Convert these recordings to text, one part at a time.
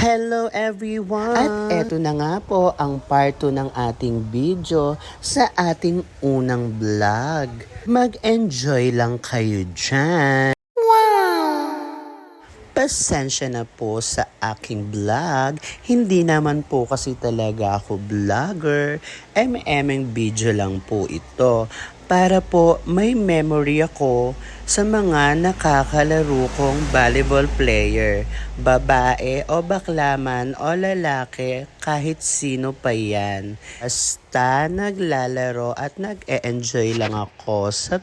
Hello everyone! At eto na nga po ang part 2 ng ating video sa ating unang vlog. Mag-enjoy lang kayo dyan! Pasensya na po sa aking vlog. Hindi naman po kasi talaga ako vlogger. Video lang po ito. Para po may memory ako sa mga nakakalaro kong volleyball player. Babae o bakla man o lalaki, kahit sino pa yan. Basta naglalaro at nag-e-enjoy lang ako sa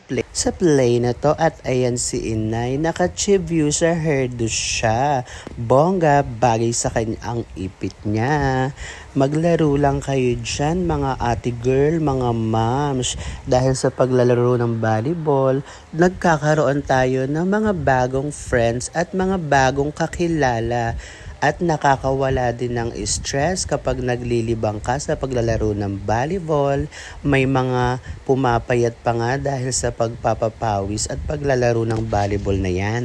play na to. At ayan si Inay, naka-chiview sa hairdo siya. Bongga, bagay sa kanya ang ipit niya. Maglaro lang kayo dyan mga ate girl, mga moms. Dahil sa paglalaro ng volleyball, nagkakaroon tayo ng mga bagong friends at mga bagong kakilala. At nakakawala din ng stress kapag naglilibang ka sa paglalaro ng volleyball. May mga pumapayat pa nga dahil sa pagpapapawis at paglalaro ng volleyball na yan.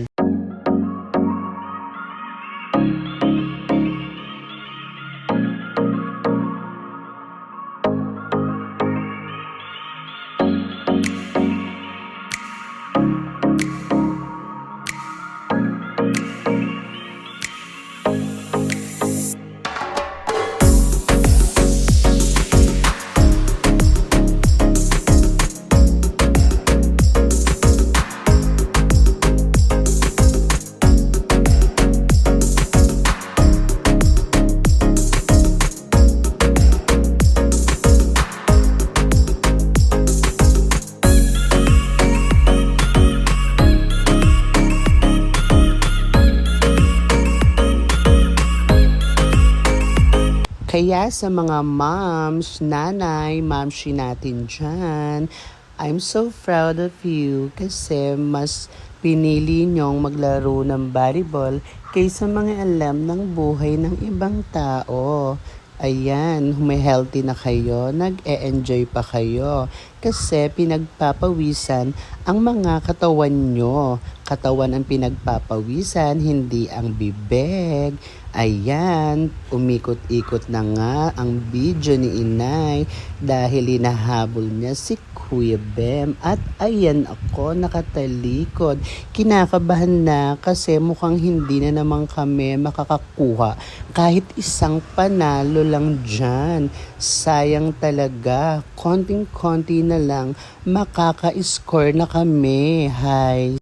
Kaya sa mga moms, nanay, mamshi natin dyan, I'm so proud of you kasi mas pinili nyong maglaro ng volleyball kaysa mga alam ng buhay ng ibang tao. Ayan, may healthy na kayo, nag-e-enjoy pa kayo kasi pinagpapawisan ang mga katawan nyo. Katawan ang pinagpapawisan, hindi ang bibig. Ayan, umikot-ikot na nga ang video ni Inay dahil hinahabol niya si Kuya Bem. At ayan ako nakatalikod. Kinakabahan na kasi mukhang hindi na naman kami makakakuha. Kahit isang panalo lang dyan. Sayang talaga. Konting-konti na lang makaka-score na kami. Hi.